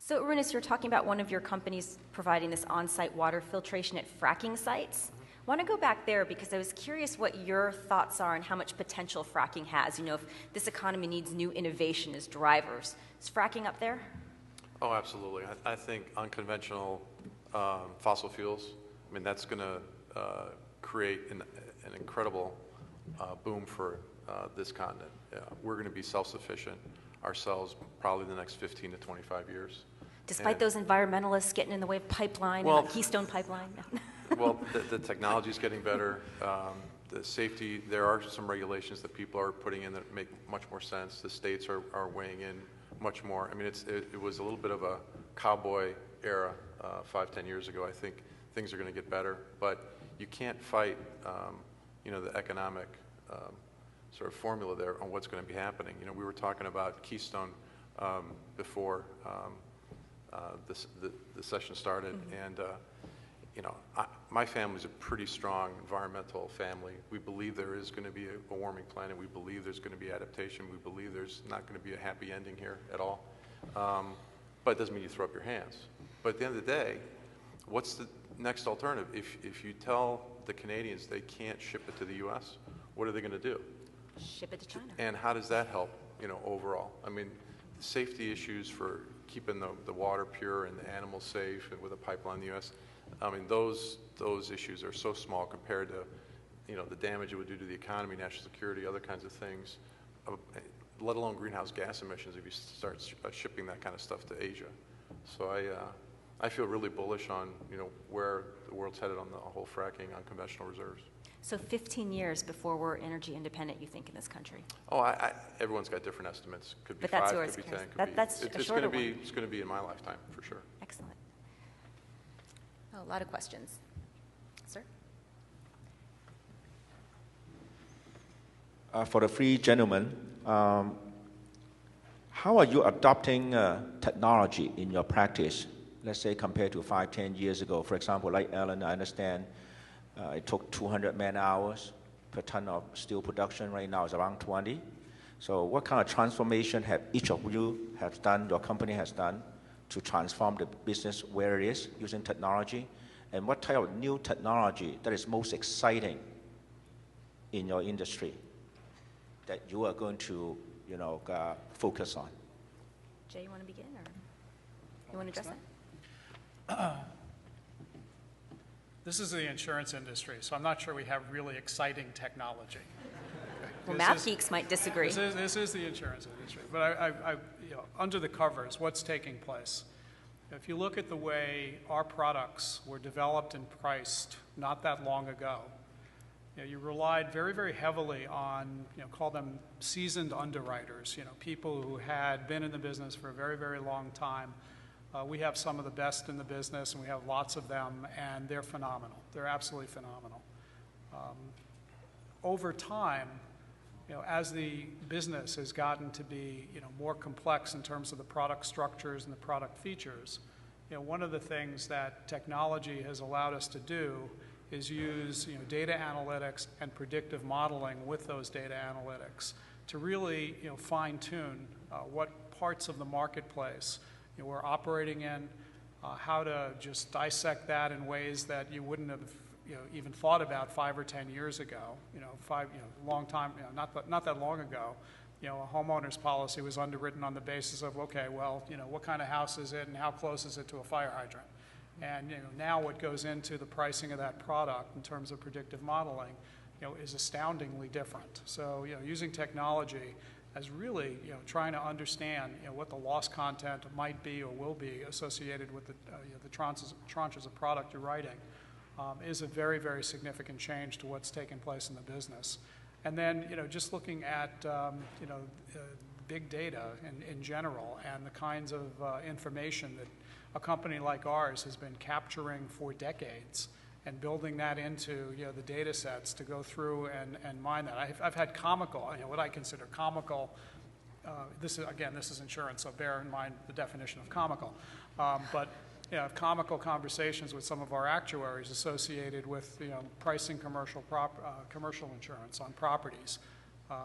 So, Arunas, you're talking about one of your companies providing this on-site water filtration at fracking sites. I want to go back there because I was curious what your thoughts are on how much potential fracking has. You know, if this economy needs new innovation as drivers. Is fracking up there? Oh, absolutely. I think unconventional fossil fuels, I mean, that's going to create an incredible boom for this continent. We're going to be self-sufficient ourselves probably the next 15 to 25 years. Despite those environmentalists getting in the way of pipeline, well, and Keystone Pipeline? Well, the technology is getting better. The safety, there are some regulations that people are putting in that make much more sense. The states are weighing in much more. I mean, it was a little bit of a cowboy era 5-10 years ago. I think things are going to get better, but you can't fight, you know, the economic sort of formula there on what's going to be happening. You know, we were talking about Keystone before the session started, and you know, my family's a pretty strong environmental family. We believe there is going to be a warming planet. We believe there's going to be adaptation. We believe there's not going to be a happy ending here at all. But it doesn't mean you throw up your hands. But at the end of the day, what's the next alternative? If you tell the Canadians they can't ship it to the U.S., what are they going to do? Ship it to China. And how does that help, you know, overall? I mean, the safety issues for keeping the water pure and the animals safe and with a pipeline in the U.S., I mean, those issues are so small compared to, you know, the damage it would do to the economy, national security, other kinds of things, let alone greenhouse gas emissions if you start shipping that kind of stuff to Asia. So I feel really bullish on, you know, where the world's headed on the whole fracking unconventional reserves. So 15 years before we're energy independent, you think, in this country? Oh, everyone's got different estimates. Could be but that's 5, could be 10, could be. That's a shorter one. It's going to be in my lifetime, for sure. Excellent. Oh, a lot of questions. Sir? For the three gentlemen, how are you adopting technology in your practice, let's say compared to 5-10 years ago? For example, like Ellen, I understand it took 200 man-hours per ton of steel production. Right now it's around 20. So what kind of transformation have each of you have done, your company has done, to transform the business where it is using technology? And what type of new technology that is most exciting in your industry that you are going to, you know, focus on? Jay, you want to begin, or you want to address that? This is the insurance industry, so I'm not sure we have really exciting technology. Well, math geeks might disagree. This is the insurance industry, but I you know, under the covers, what's taking place? If you look at the way our products were developed and priced not that long ago, you know, you relied very, very heavily on, you know, call them seasoned underwriters, you know, people who had been in the business for a very, very long time. We have some of the best in the business, and we have lots of them, and they're phenomenal. They're absolutely phenomenal. Over time, you know, as the business has gotten to be, you know, more complex in terms of the product structures and the product features, you know, one of the things that technology has allowed us to do is use, you know, data analytics and predictive modeling with those data analytics to really, you know, fine-tune what parts of the marketplace, you know, we're operating in, how to just dissect that in ways that you wouldn't have, you know, even thought about 5 or 10 years ago. You know, long time, you know, not that long ago, you know, a homeowner's policy was underwritten on the basis of, okay, well, you know, what kind of house is it and how close is it to a fire hydrant? And, you know, now what goes into the pricing of that product in terms of predictive modeling, you know, is astoundingly different. So, you know, using technology as really, you know, trying to understand, you know, what the loss content might be or will be associated with the, you know, the tranches of product you're writing is a very, very significant change to what's taking place in the business. And then, you know, just looking at, you know, big data in general and the kinds of information that a company like ours has been capturing for decades and building that into, you know, the data sets to go through and mine that. I've had comical, you know, what I consider comical, this is insurance, so bear in mind the definition of comical, but, you know, comical conversations with some of our actuaries associated with, you know, pricing commercial insurance on properties.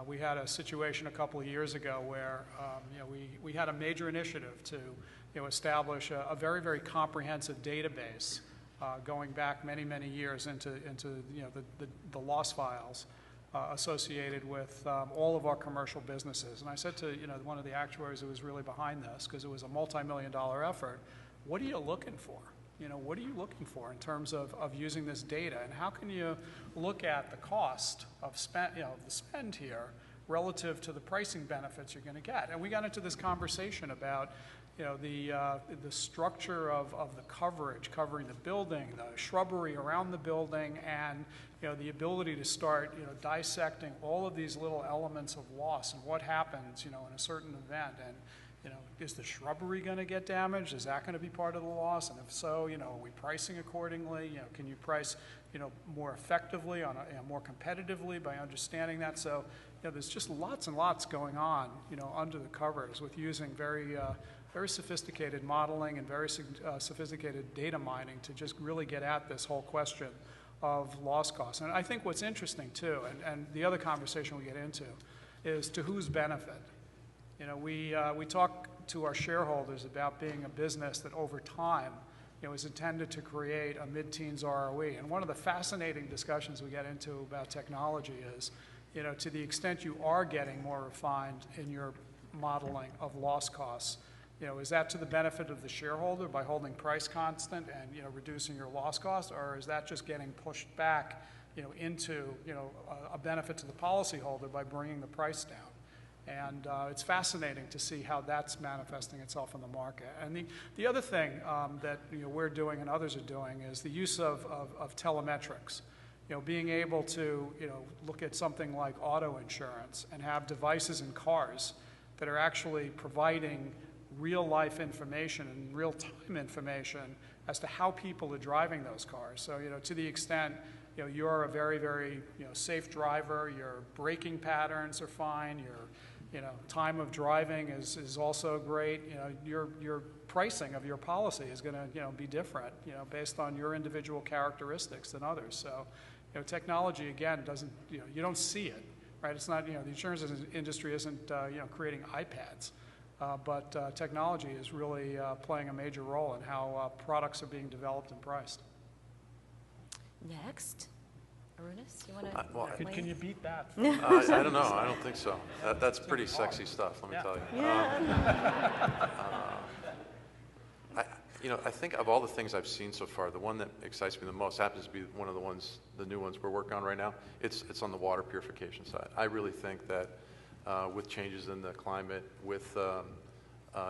We had a situation a couple of years ago where we had a major initiative to establish a very, very comprehensive database going back many, many years into the loss files associated with all of our commercial businesses. And I said to one of the actuaries who was really behind this, because it was a multi-million-dollar effort, what are you looking for? What are you looking for in terms of using this data, and how can you look at the cost of the spend here relative to the pricing benefits you're going to get? And we got into this conversation about the structure of the coverage, covering the building, the shrubbery around the building, and the ability to start dissecting all of these little elements of loss and what happens in a certain event. And is the shrubbery going to get damaged? Is that going to be part of the loss? And if so, are we pricing accordingly? Can you price, more effectively more competitively by understanding that? So, there's just lots and lots going on, under the covers with using very sophisticated modeling and very sophisticated data mining to just really get at this whole question of loss costs. And I think what's interesting too, and the other conversation we get into, is to whose benefit. We talk to our shareholders about being a business that over time is intended to create a mid-teens ROE. And one of the fascinating discussions we get into about technology is, to the extent you are getting more refined in your modeling of loss costs, is that to the benefit of the shareholder by holding price constant and reducing your loss costs, or is that just getting pushed back into a benefit to the policyholder by bringing the price down? And it's fascinating to see how that's manifesting itself in the market. And the other thing that we're doing and others are doing is the use of telemetrics. Being able to look at something like auto insurance and have devices in cars that are actually providing real-life information and real-time information as to how people are driving those cars. So to the extent you're a very, very safe driver, your braking patterns are fine, your time of driving is also great. Your pricing of your policy is going to be different based on your individual characteristics than others. So technology again doesn't you don't see it, right? It's not the insurance industry isn't creating iPads, but technology is really playing a major role in how products are being developed and priced. Next. Arunas, you want to? Can you beat that? I don't know. I don't think so. That's pretty sexy stuff, let me tell you. Yeah. I think of all the things I've seen so far, the one that excites me the most happens to be one of the new ones we're working on right now. It's on the water purification side. I really think that with changes in the climate, with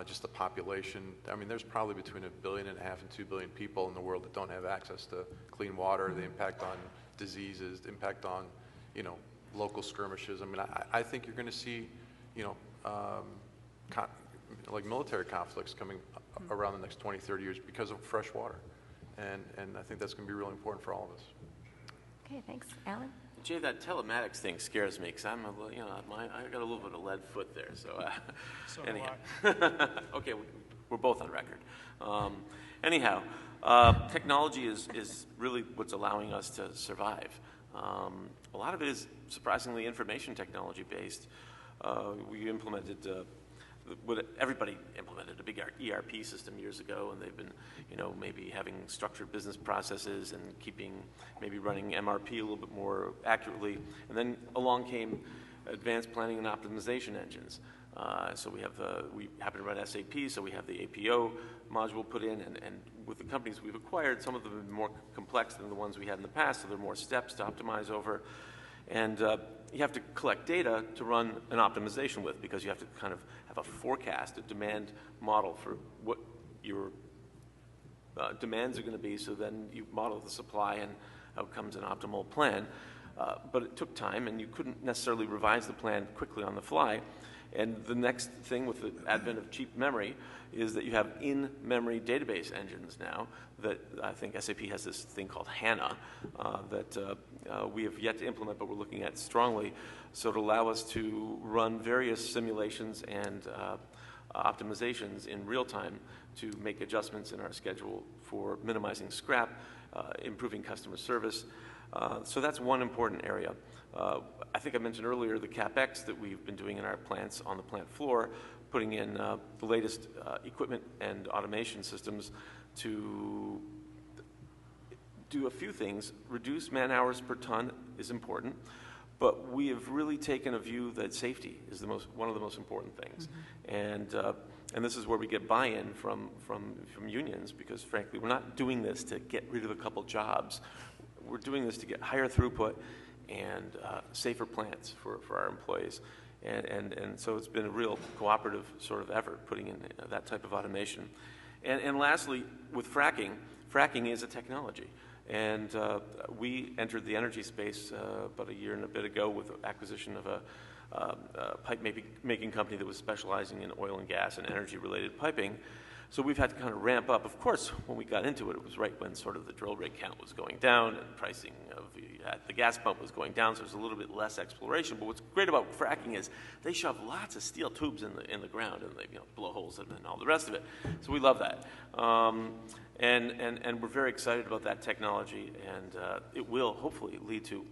just the population, there's probably between 1.5 billion and 2 billion people in the world that don't have access to clean water. The impact on diseases, the impact on, local skirmishes. I think you're going to see, like military conflicts coming around the next 20, 30 years because of fresh water. And I think that's going to be really important for all of us. Okay, thanks. Alan? Jay, that telematics thing scares me because I'm I got a little bit of lead foot there. So, anyhow. Okay, we're both on record. Anyhow, technology is really what's allowing us to survive. A lot of it is surprisingly information technology based. We implemented everybody implemented a big ERP system years ago, and they've been, maybe having structured business processes and maybe running MRP a little bit more accurately. And then along came advanced planning and optimization engines. So we happen to run SAP, so we have the APO module put in, and with the companies we've acquired, some of them are more complex than the ones we had in the past, so there are more steps to optimize over. And you have to collect data to run an optimization with, because you have to kind of have a forecast, a demand model for what your demands are going to be, so then you model the supply and out comes an optimal plan. But it took time, and you couldn't necessarily revise the plan quickly on the fly. And the next thing with the advent of cheap memory is that you have in-memory database engines now that I think SAP has this thing called HANA that we have yet to implement, but we're looking at strongly, so to allow us to run various simulations and optimizations in real time to make adjustments in our schedule for minimizing scrap, improving customer service. So that's one important area. I think I mentioned earlier the CapEx that we've been doing in our plants on the plant floor, putting in the latest equipment and automation systems to do a few things. Reduce man hours per ton is important, but we have really taken a view that safety is one of the most important things. And this is where we get buy-in from unions, because frankly, we're not doing this to get rid of a couple jobs. We're doing this to get higher throughput and safer plants for our employees. And so it's been a real cooperative sort of effort putting in that type of automation. And lastly, with fracking is a technology. And we entered the energy space about a year and a bit ago with the acquisition of a pipe making company that was specializing in oil and gas and energy-related piping. So we've had to kind of ramp up. Of course, when we got into it, it was right when sort of the drill rig count was going down and pricing of the gas pump was going down, so there's a little bit less exploration. But what's great about fracking is they shove lots of steel tubes in the ground, and they blow holes in it and all the rest of it. So we love that. And we're very excited about that technology, and it will hopefully lead to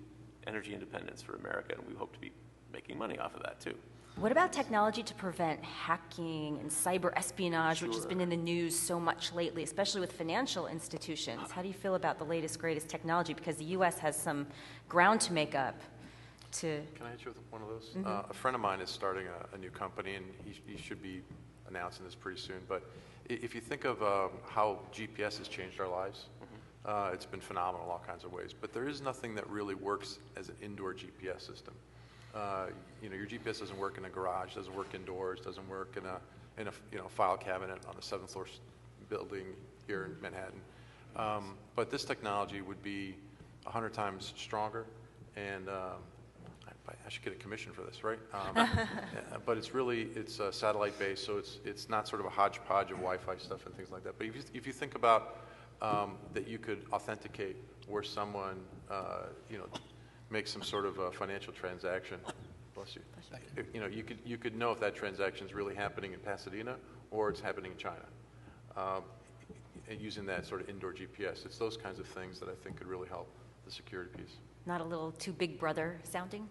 energy independence for America, and we hope to be making money off of that too. What about technology to prevent hacking and cyber espionage, which has been in the news so much lately, especially with financial institutions? How do you feel about the latest, greatest technology? Because the U.S. has some ground to make up to... Can I answer with one of those? A friend of mine is starting a new company, and he should be announcing this pretty soon. But if you think of how GPS has changed our lives, it's been phenomenal in all kinds of ways. But there is nothing that really works as an indoor GPS system. Your GPS doesn't work in a garage, doesn't work indoors, doesn't work in a file cabinet on a 7th floor building here in Manhattan. But this technology would be 100 times stronger, and I should get a commission for this, right? But it's satellite based, so it's not sort of a hodgepodge of Wi-Fi stuff and things like that. But if you think about that, you could authenticate where someone make some sort of a financial transaction. Bless you. You could know if that transaction is really happening in Pasadena or it's happening in China. Using that sort of indoor GPS, it's those kinds of things that I think could really help the security piece. Not a little too Big Brother sounding?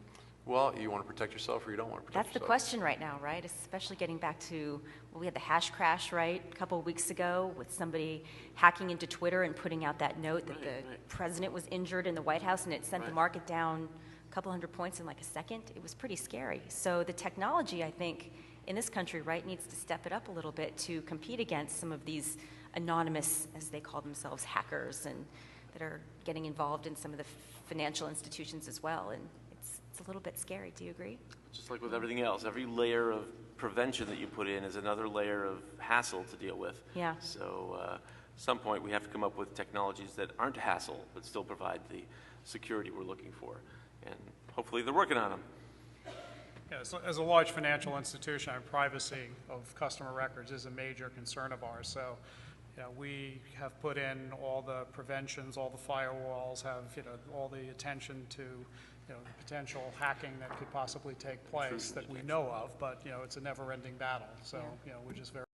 Well, you want to protect yourself or you don't want to protect yourself? That's the question right now, right? Especially getting back to, we had the hash crash, right, a couple of weeks ago with somebody hacking into Twitter and putting out that note that the president was injured in the White House, and it sent the market down a couple hundred points in like a second. It was pretty scary. So the technology, I think, in this country, right, needs to step it up a little bit to compete against some of these anonymous, as they call themselves, hackers, and that are getting involved in some of the financial institutions as well. And it's a little bit scary. Do you agree? Just like with everything else, every layer of prevention that you put in is another layer of hassle to deal with. Yeah. So at some point we have to come up with technologies that aren't hassle but still provide the security we're looking for. And hopefully they're working on them. Yeah, so as a large financial institution, privacy of customer records is a major concern of ours. So we have put in all the preventions, all the firewalls, have all the attention to the potential hacking that could possibly take place that we know of, but it's a never-ending battle. So we're just very